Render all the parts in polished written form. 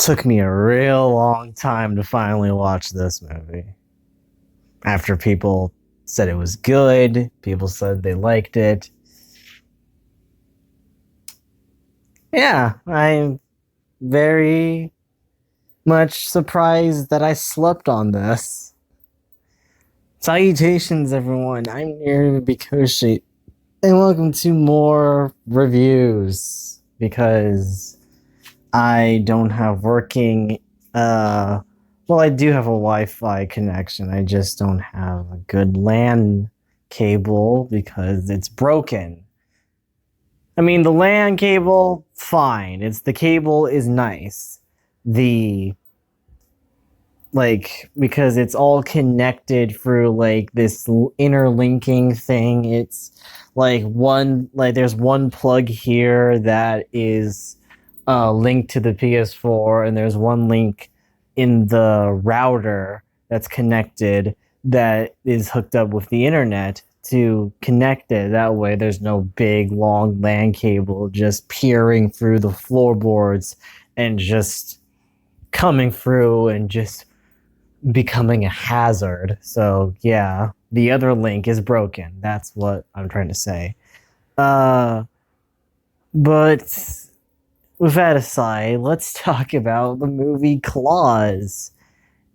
took me a real long time to finally watch this movie. After people said it was good, people said they liked it. Yeah, I'm very much surprised that I slept on this. Salutations, everyone. I'm Niru Bikoshi, and welcome to more reviews because I don't have working. Well, I do have a Wi-Fi connection. I just don't have a good LAN cable because it's broken. I mean, the LAN cable, fine. The cable is nice. Because it's all connected through this interlinking thing. It's there's one plug here that is linked to the PS4, and there's one link in the router that's connected that is hooked up with the internet to connect it. That way there's no big long LAN cable just peering through the floorboards and just coming through and just becoming a hazard. So yeah, the other link is broken. That's what I'm trying to say. But with that aside, let's talk about the movie Klaus.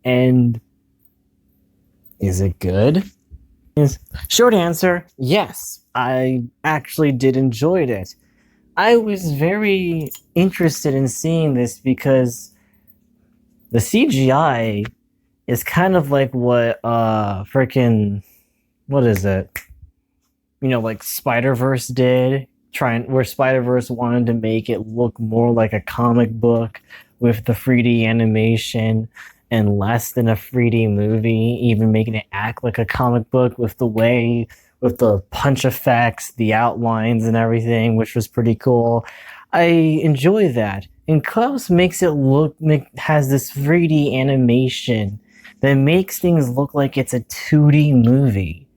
And is it good? Short answer, yes. I actually did enjoy it. I was very interested in seeing this because the CGI is kind of like what what is it? Like Spider-Verse did, where Spider-Verse wanted to make it look more like a comic book with the 3D animation and less than a 3D movie, even making it act like a comic book with the punch effects, the outlines and everything, which was pretty cool. I enjoy that. And Klaus makes it has this 3D animation that makes things look like it's a 2D movie.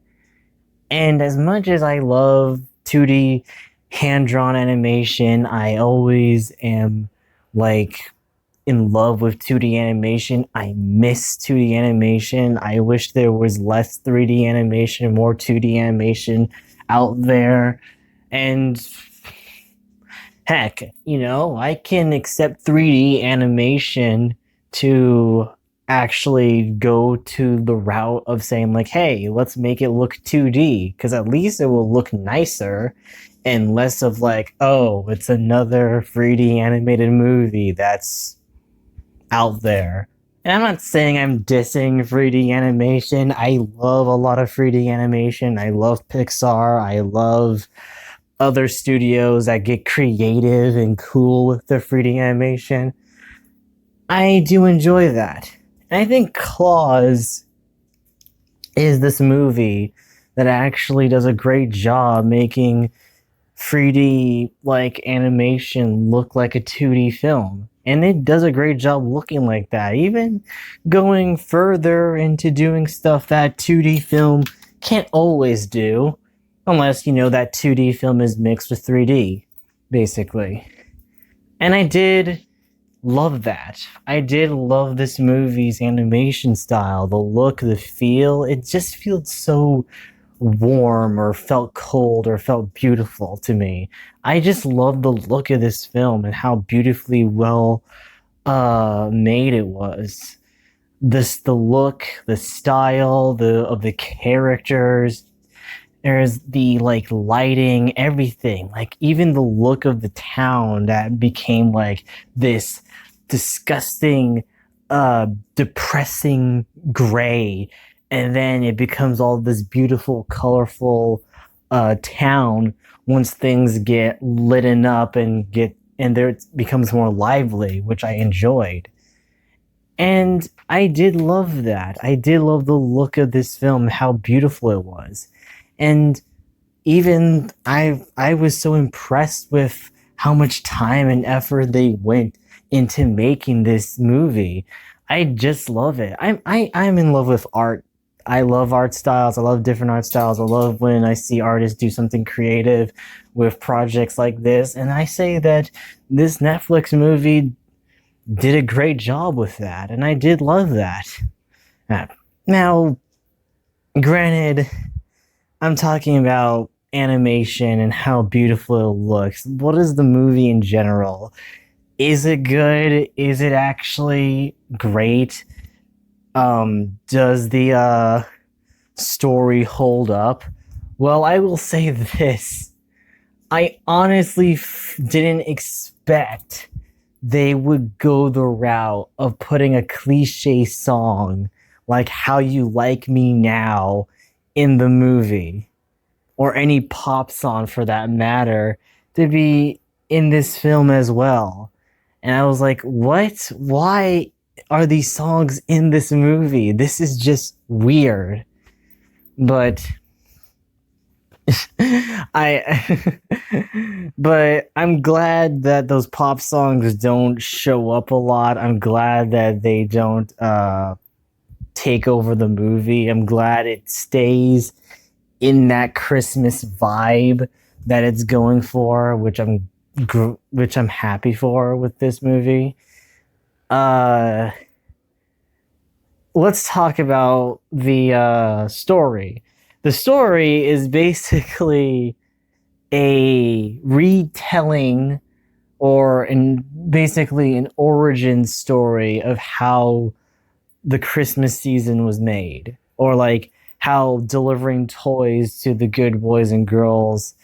And as much as I love 2D hand-drawn animation, I always am in love with 2D animation. I miss 2D animation. I wish there was less 3D animation, more 2D animation out there. And heck, I can accept 3D animation to actually go to the route of saying hey, let's make it look 2D, because at least it will look nicer and less of oh, it's another 3D animated movie that's out there. And I'm not saying I'm dissing 3D animation. I love a lot of 3D animation. I love Pixar. I love other studios that get creative and cool with their 3D animation. I do enjoy that. And I think Klaus is this movie that actually does a great job making 3D animation look like a 2D film. And it does a great job looking like that, even going further into doing stuff that 2D film can't always do, unless, that 2D film is mixed with 3D, basically. And I did love that. I did love this movie's animation style, the look, the feel. It just feels so warm or felt cold or felt beautiful to me. I just love the look of this film and how beautifully well made it was. The look, the style, of the characters. There's the lighting, everything. Even the look of the town that became this disgusting, depressing gray, and then it becomes all this beautiful, colorful town once things get lit up and there it becomes more lively, which I enjoyed. And I did love that. I did love the look of this film, how beautiful it was. And even I was so impressed with how much time and effort they went into making this movie. I just love it. I'm in love with art. I love art styles. I love different art styles. I love when I see artists do something creative with projects like this. And I say that this Netflix movie did a great job with that, and I did love that. Uh, Now, granted, I'm talking about animation and how beautiful it looks. What is the movie in general? Is it good? Is it actually great? Does the story hold up? Well, I will say this. I honestly didn't expect they would go the route of putting a cliche song like How You Like Me Now in the movie, or any pop song for that matter, to be in this film as well. And I was like, what? Why are these songs in this movie? This is just weird. But I but I'm glad that those pop songs don't show up a lot. I'm glad that they don't take over the movie. I'm glad it stays in that Christmas vibe that it's going for, which I'm happy for with this movie. Uh let's talk about the story. The story is basically a retelling, or basically an origin story of how the Christmas season was made, or like how delivering toys to the good boys and girls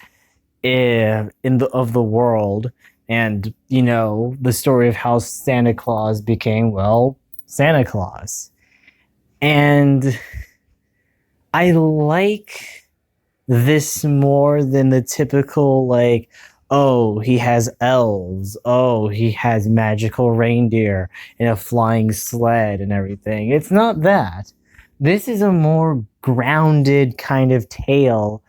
in the of the world, and the story of how Santa Claus became, well, Santa Claus. And I like this more than the typical, like, oh, he has elves, oh, he has magical reindeer and a flying sled and everything. It's not that. This is a more grounded kind of tale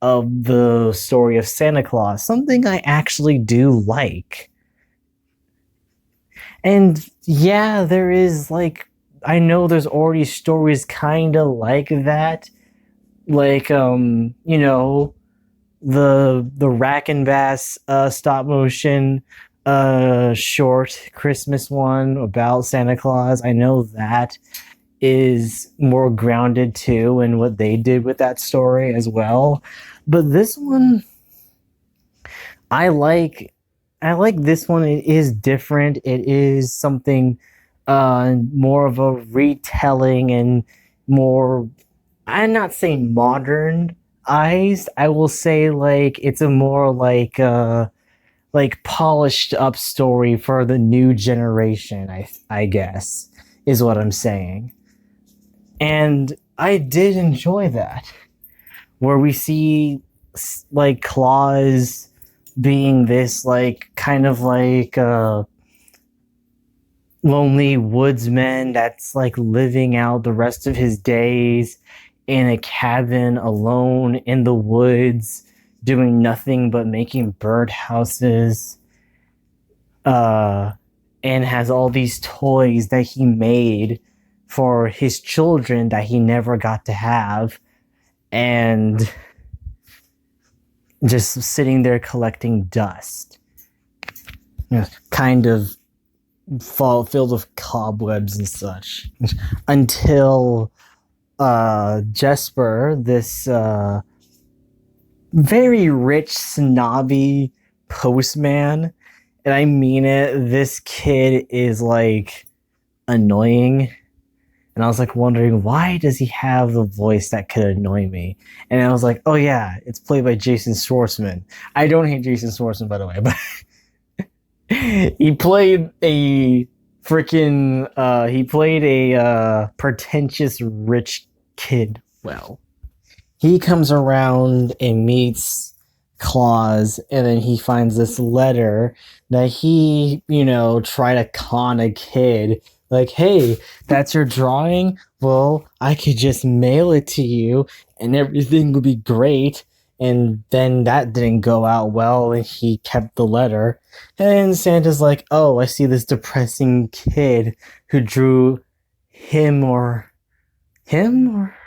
of the story of Santa Claus, something I actually do like. And yeah, there is, like, I know there's already stories kind of like that, like the Rack and Bass stop motion short Christmas one about Santa Claus. I know that is more grounded too in what they did with that story as well. But this one, I like I like this one. It is different. It is something more of a retelling, and more, I'm not saying modern eyes. I will say, like, it's a more like polished up story for the new generation, I guess is what I'm saying. And I did enjoy that, where we see like Claus being this, like, kind of like lonely woodsman that's like living out the rest of his days in a cabin alone in the woods, doing nothing but making birdhouses, uh and has all these toys that he made for his children that he never got to have, and just sitting there collecting dust, kind of filled with cobwebs and such, until Jesper, this very rich, snobby postman, and I mean it, this kid is like annoying. And I was like wondering, why does he have the voice that could annoy me? And I was like, oh yeah, it's played by Jason Schwartzman. I don't hate Jason Schwartzman, by the way, but he played a pretentious rich kid well. He comes around and meets Claus, and then he finds this letter that he, tried to con a kid. Like, hey, that's your drawing? Well, I could just mail it to you and everything would be great. And then that didn't go out well, and he kept the letter. And Santa's like, oh, I see this depressing kid who drew him or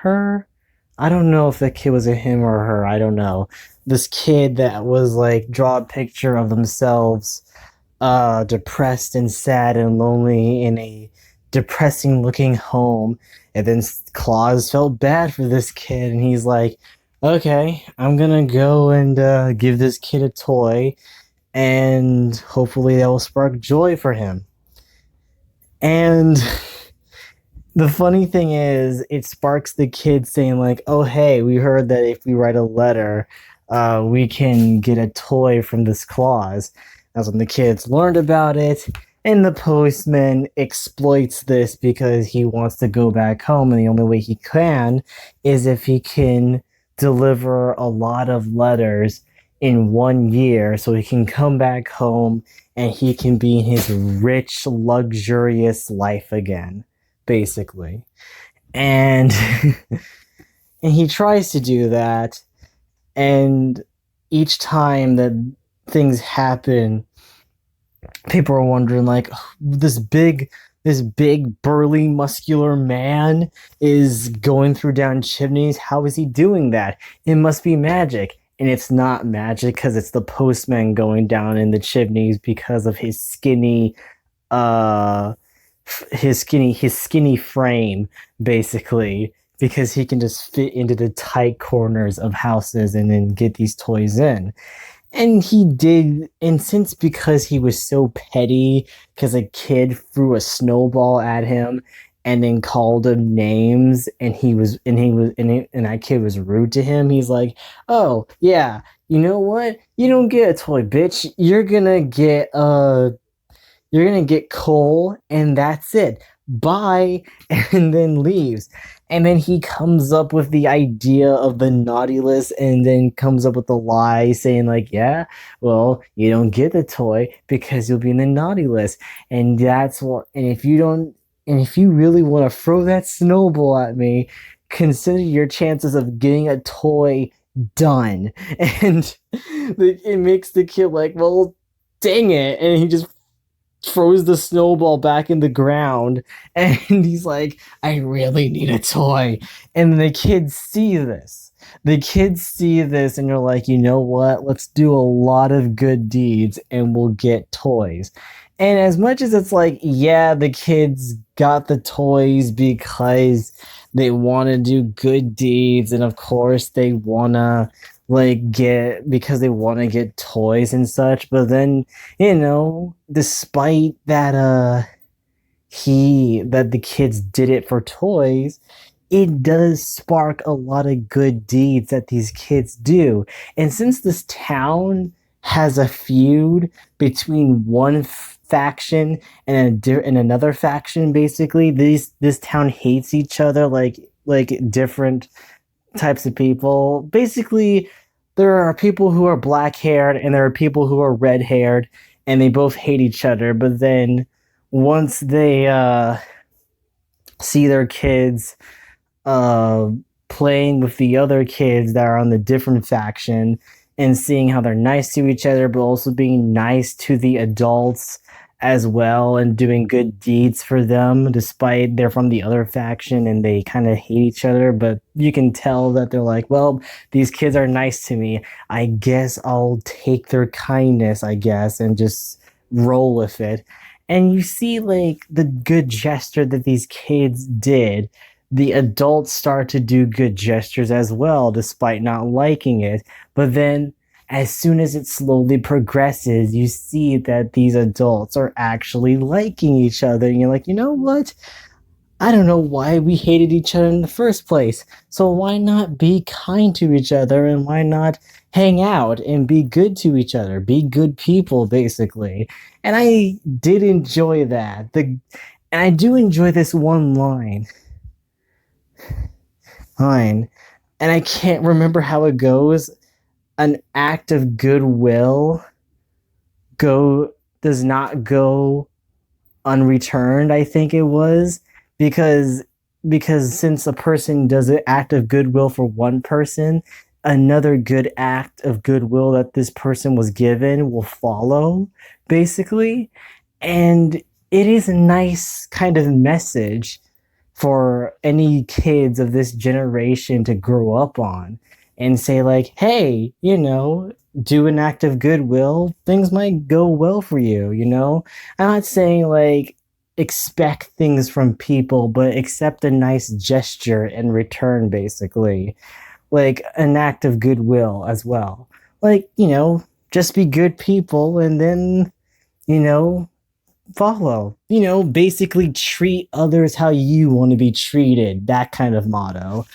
her. I don't know if the kid was a him or her. I don't know. This kid that was like, draw a picture of themselves depressed and sad and lonely in a depressing looking home. And then Claus felt bad for this kid, and he's like, okay, I'm gonna go and give this kid a toy, and hopefully that will spark joy for him. And the funny thing is, it sparks the kid saying, like, oh, hey, we heard that if we write a letter, we can get a toy from this Claus. That's when the kids learned about it, and the postman exploits this because he wants to go back home, and the only way he can is if he can deliver a lot of letters in 1 year so he can come back home and he can be in his rich, luxurious life again, basically. And and he tries to do that, and each time that things happen, people are wondering, like, this big burly muscular man is going through down chimneys. How is he doing that? It must be magic. And it's not magic, because it's the postman going down in the chimneys because of uh his skinny frame, basically, because he can just fit into the tight corners of houses and then get these toys in. And he did, and since because he was so petty, because a kid threw a snowball at him and then called him names, and that kid was rude to him, he's like, oh yeah, you know what? You don't get a toy, bitch. You're gonna get coal, and that's it. Bye. And then leaves. And then he comes up with the idea of the naughty list, and then comes up with the lie saying, like, yeah, well, you don't get the toy because you'll be in the naughty list. And that's what, and if you really want to throw that snowball at me, consider your chances of getting a toy done. And it makes the kid like, well, dang it. And he just throws the snowball back in the ground, and he's like, I really need a toy. And the kids see this. And you're like, you know what? Let's do a lot of good deeds and we'll get toys. And as much as it's like, yeah, the kids got the toys because they want to do good deeds, and of course they want to get toys and such, but then, despite that the kids did it for toys, it does spark a lot of good deeds that these kids do. And since this town has a feud between one faction and another faction, basically, this town hates each other, like different types of people. Basically, there are people who are black haired and there are people who are red haired, and they both hate each other. But then once they see their kids uh, playing with the other kids that are on the different faction, and seeing how they're nice to each other, but also being nice to the adults as well, and doing good deeds for them, despite they're from the other faction and they kind of hate each other. But you can tell that they're like, well, these kids are nice to me. I guess I'll take their kindness, I guess, and just roll with it. And you see, like, the good gesture that these kids did. The adults start to do good gestures as well, despite not liking it. But then, as soon as it slowly progresses, you see that these adults are actually liking each other. And you're like, you know what? I don't know why we hated each other in the first place. So why not be kind to each other, and why not hang out and be good to each other? Be good people, basically. And I did enjoy that. And I do enjoy this one line. Fine. And I can't remember how it goes. An act of goodwill go does not go unreturned, I think it was, because since a person does an act of goodwill for one person, another good act of goodwill that this person was given will follow, basically. And it is a nice kind of message for any kids of this generation to grow up on, and say, like, hey, do an act of goodwill, things might go well for you, you know? I'm not saying like expect things from people, but accept a nice gesture in return, basically. Like an act of goodwill as well. Like, just be good people and then, you know, follow. Basically treat others how you want to be treated. That kind of motto.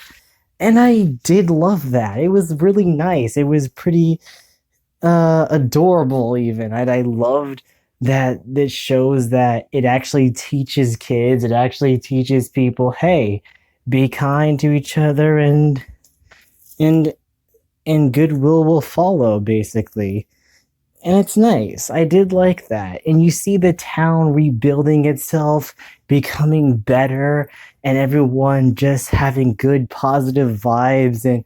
And I did love that. It was really nice. It was pretty adorable even. I loved that this shows that it actually teaches kids, it actually teaches people, hey, be kind to each other and and goodwill will follow basically. And it's nice. I did like that. And you see the town rebuilding itself, becoming better, and everyone just having good, positive vibes and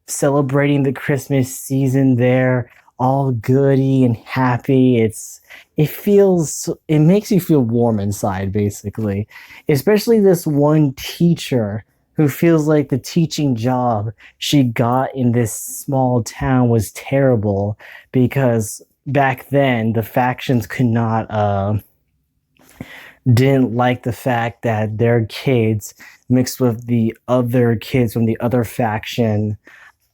celebrating the Christmas season there, all goody and happy. It makes you feel warm inside, basically. Especially this one teacher who feels like the teaching job she got in this small town was terrible because back then the factions could not didn't like the fact that their kids mixed with the other kids from the other faction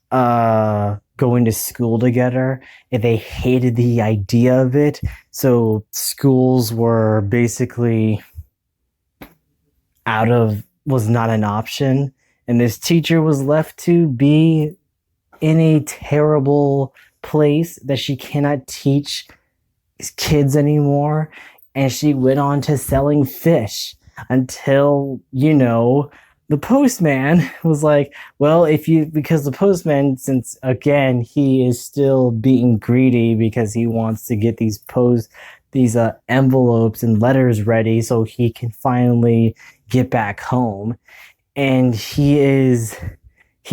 going to school together, and they hated the idea of it, so schools were basically out of was not an option, and this teacher was left to be in a terrible place that she cannot teach kids anymore. And she went on to selling fish until, the postman was like, well, because the postman, since again, he is still being greedy because he wants to get these envelopes and letters ready so he can finally get back home. And he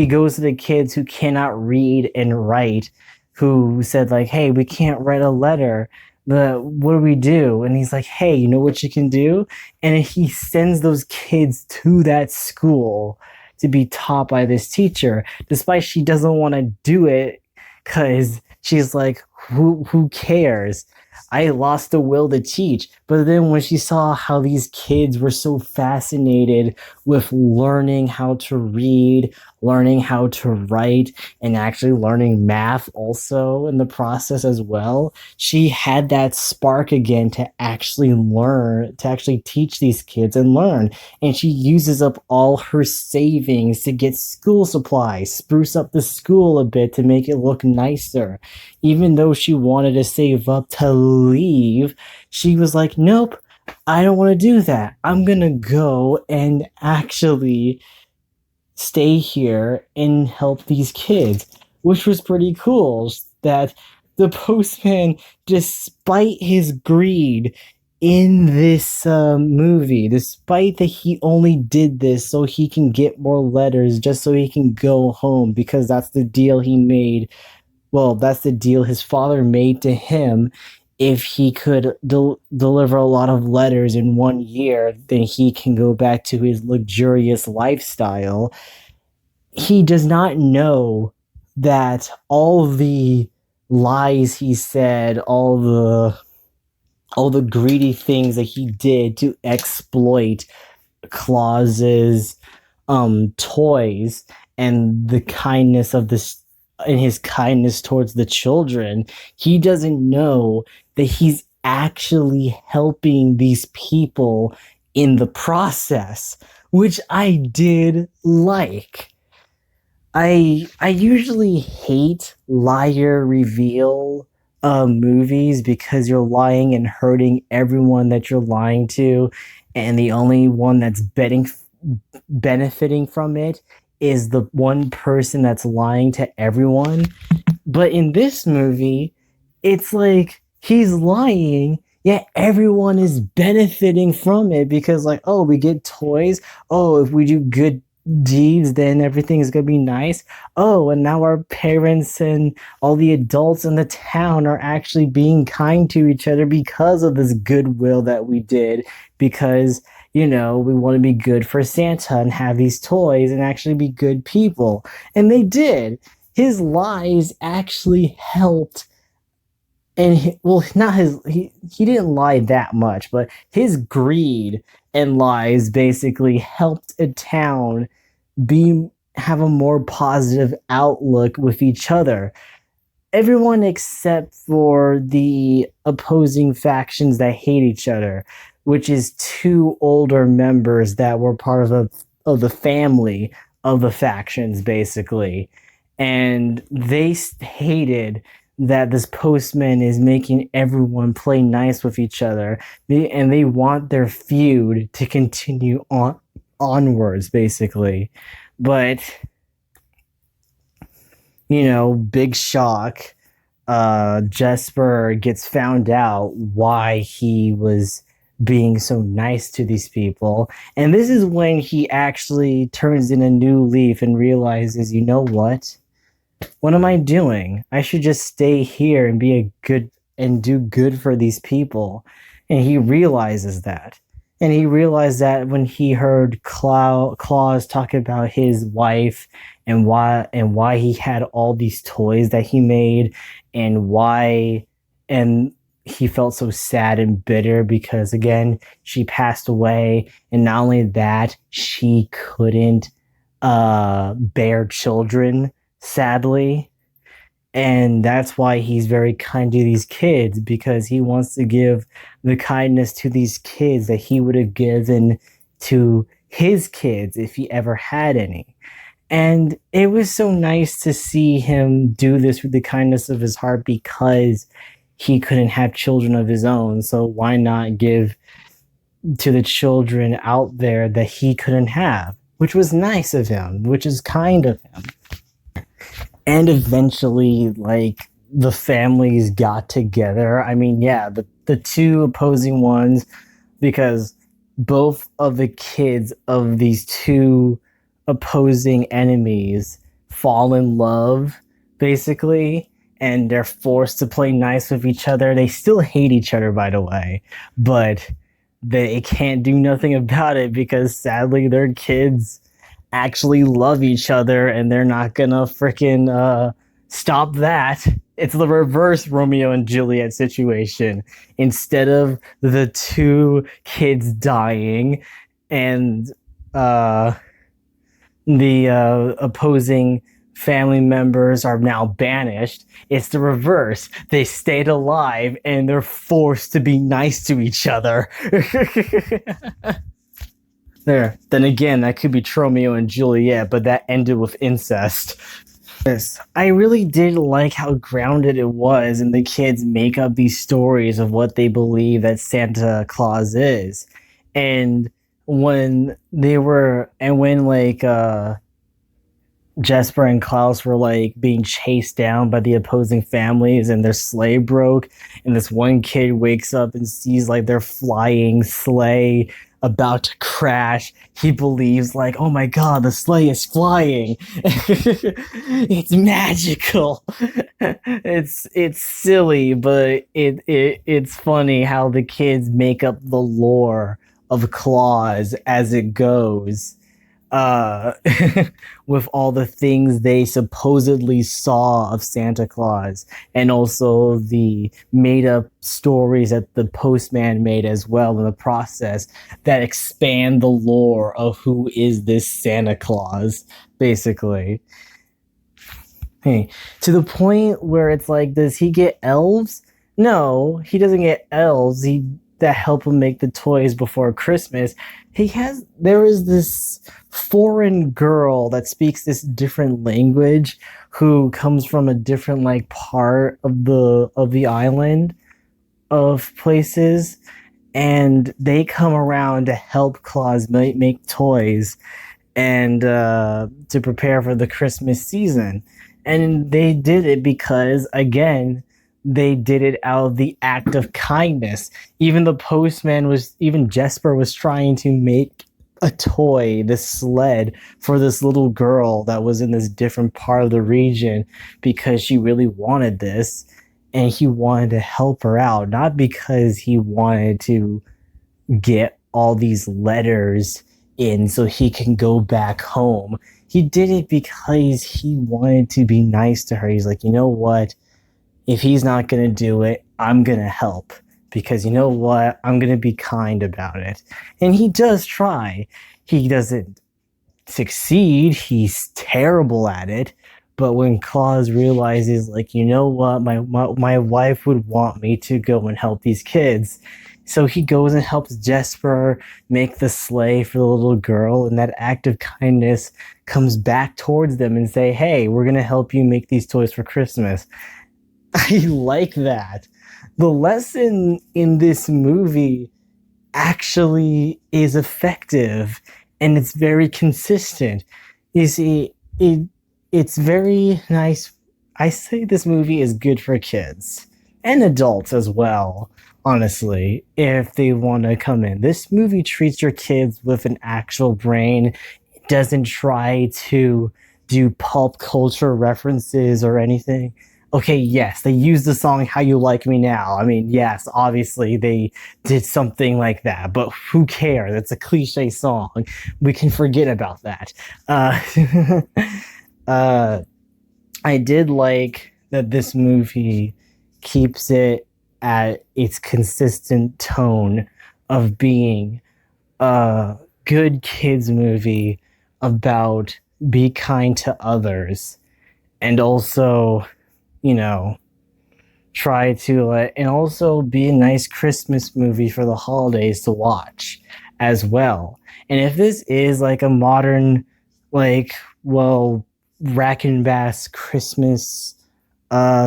goes to the kids who cannot read and write, who said like, hey, we can't write a letter, what do we do? And he's like, hey, you know what you can do? And he sends those kids to that school to be taught by this teacher, despite she doesn't want to do it because she's like, who cares? I lost the will to teach. But then when she saw how these kids were so fascinated with learning how to read, learning how to write, and actually learning math also in the process as well, she had that spark again to actually learn, to actually teach these kids and learn. And she uses up all her savings to get school supplies, spruce up the school a bit to make it look nicer. Even though she wanted to save up to leave, she was like, nope, I don't want to do that. I'm going to go and actually stay here and help these kids, which was pretty cool. That the postman, despite his greed in this movie, despite that he only did this so he can get more letters, just so he can go home, because that's the deal he made. Well, that's the deal his father made to him. If he could deliver a lot of letters in 1 year, then he can go back to his luxurious lifestyle. He does not know that all the lies he said, all the greedy things that he did to exploit Klaus's toys and the kindness of this and his kindness towards the children, he doesn't know that he's actually helping these people in the process, which I did like. I usually hate liar reveal movies because you're lying and hurting everyone that you're lying to, and the only one that's benefiting from it is the one person that's lying to everyone. But in this movie, it's like he's lying, yet everyone is benefiting from it because, like, oh, we get toys. Oh, if we do good deeds, then everything is going to be nice. Oh, and now our parents and all the adults in the town are actually being kind to each other because of this goodwill that we did, because we want to be good for Santa and have these toys and actually be good people. And they did. his lies actually helped. And well, not his, he didn't lie that much, but his greed and lies basically helped a town be have a more positive outlook with each other. Everyone except for the opposing factions that hate each other, which is two older members that were part of the family of the factions, basically. And they hated that this postman is making everyone play nice with each other. And they want their feud to continue onwards, basically. But big shock. Jesper gets found out why he was being so nice to these people. And this is when he actually turns in a new leaf and realizes, you know what? What am I doing? I should just stay here and be a good and do good for these people. And he realizes that. And he realized that when he heard Klaus talk about his wife and why he had all these toys that he made and he felt so sad and bitter because again she passed away, and not only that, she couldn't bear children, sadly. And that's why he's very kind to these kids, because he wants to give the kindness to these kids that he would have given to his kids if he ever had any. And it was so nice to see him do this with the kindness of his heart, because he couldn't have children of his own. So why not give to the children out there that he couldn't have, which was nice of him, which is kind of him. And eventually, like, the families got together. I mean, yeah, the two opposing ones, because both of the kids of these two opposing enemies fall in love, basically, and they're forced to play nice with each other. They still hate each other, by the way, but they can't do nothing about it because sadly their kids actually love each other, and they're not gonna freaking stop that. It's the reverse Romeo and Juliet situation. Instead of the two kids dying and the opposing family members are now banished, it's the reverse. They stayed alive and they're forced to be nice to each other. There. Then again, that could be Romeo and Juliet, but that ended with incest. Yes, I really did like how grounded it was, and the kids make up these stories of what they believe that Santa Claus is. And when Jesper and Klaus were like being chased down by the opposing families and their sleigh broke, and this one kid wakes up and sees like their flying sleigh about to crash, he believes like, oh my god, the sleigh is flying. It's magical. It's silly, but it's funny how the kids make up the lore of Claus as it goes. With all the things they supposedly saw of Santa Claus, and also the made-up stories that the postman made as well in the process that expand the lore of who is this Santa Claus, basically. Hey, to the point where it's like, does he get elves? No, he doesn't get elves. That help him make the toys before Christmas. There is this foreign girl that speaks this different language, who comes from a different like part of the island of places, and they come around to help Claus make toys and to prepare for the Christmas season. And they did it because, again, they did it out of the act of kindness. Even Jesper was trying to make a toy, this sled, for this little girl that was in this different part of the region, because she really wanted this, and he wanted to help her out, not because he wanted to get all these letters in so he can go back home. He did it because he wanted to be nice to her. He's like, you know what? If he's not going to do it, I'm going to help. Because you know what? I'm going to be kind about it. And he does try. He doesn't succeed. He's terrible at it. But when Klaus realizes, like, you know what, my wife would want me to go and help these kids. So he goes and helps Jesper make the sleigh for the little girl, and that act of kindness comes back towards them and say, hey, we're going to help you make these toys for Christmas. I like that. The lesson in this movie actually is effective and it's very consistent. You see, it's very nice. I say this movie is good for kids and adults as well, honestly, if they want to come in. This movie treats your kids with an actual brain. It doesn't try to do pulp culture references or anything. Okay, yes, they use the song How You Like Me Now. I mean, yes, obviously they did something like that, but who cares? It's a cliche song. We can forget about that. Uh, uh, I did like that this movie keeps it at its consistent tone of being a good kids movie about be kind to others and also, you know, try to and also be a nice Christmas movie for the holidays to watch as well. And if this is like a modern, like, well, Rack and Bass Christmas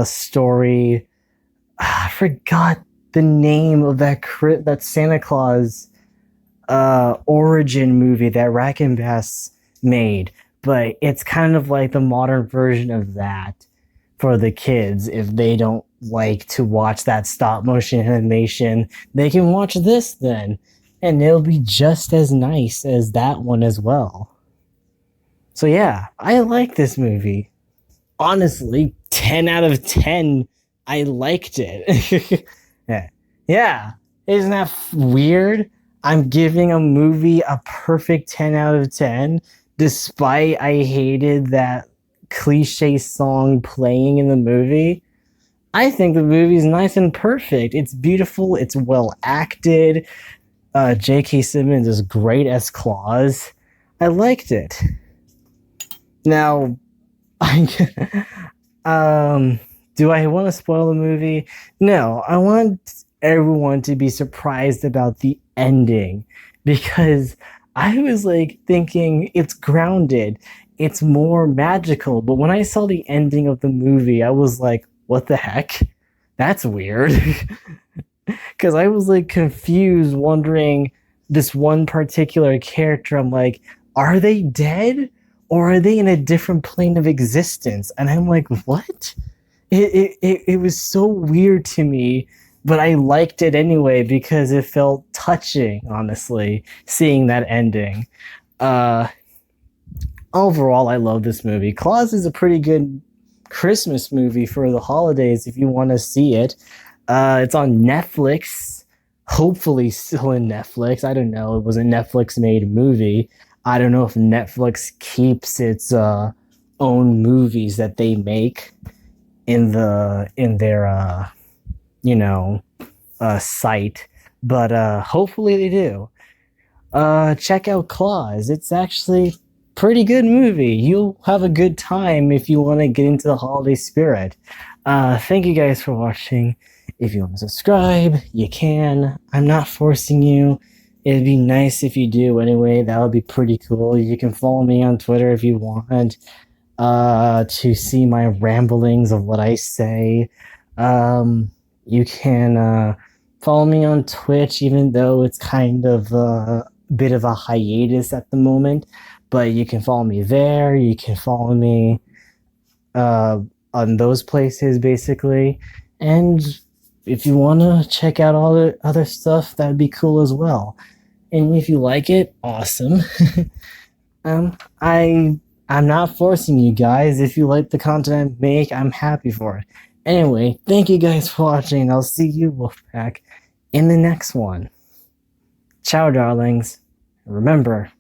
story, I forgot the name of that Santa Claus origin movie that Rack and Bass made, but it's kind of like the modern version of that for the kids. If they don't like to watch that stop motion animation, they can watch this then, and it'll be just as nice as that one as well. So yeah, I like this movie. Honestly, 10 out of 10. I liked it. Yeah. Yeah. Isn't that weird? I'm giving a movie a perfect 10 out of 10 despite I hated that cliche song playing in the movie. I think the movie's nice and perfect. It's beautiful, it's well acted. J.K. Simmons is great as Klaus. I liked it. Now, do I want to spoil the movie? No, I want everyone to be surprised about the ending because I was like thinking it's grounded, it's more magical. But when I saw the ending of the movie, I was like, what the heck? That's weird. Because I was like confused, wondering this one particular character. I'm like, are they dead? Or are they in a different plane of existence? And I'm like, what? It was so weird to me, but I liked it anyway because it felt touching, honestly, seeing that ending. Uh, Overall, I love this movie. Klaus is a pretty good Christmas movie for the holidays if you want to see it. It's on Netflix, hopefully still in Netflix. I don't know. It was a Netflix made movie. I don't know if Netflix keeps its own movies that they make in their you know site, but hopefully they do. Check out Klaus. It's actually pretty good movie. You'll have a good time if you want to get into the holiday spirit. Thank you guys for watching. If you want to subscribe, you can. I'm not forcing you. It'd be nice if you do anyway. That would be pretty cool. You can follow me on Twitter if you want to see my ramblings of what I say. You can follow me on Twitch, even though it's kind of a bit of a hiatus at the moment. But you can follow me there. You can follow me on those places, basically. And if you want to check out all the other stuff, that'd be cool as well. And if you like it, awesome. I'm not forcing you guys. If you like the content I make, I'm happy for it. Anyway, thank you guys for watching. I'll see you, Wolfpack, in the next one. Ciao, darlings. Remember,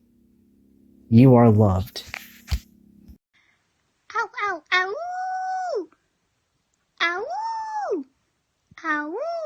You are loved. Ow, ow, ow! Ow! Ow!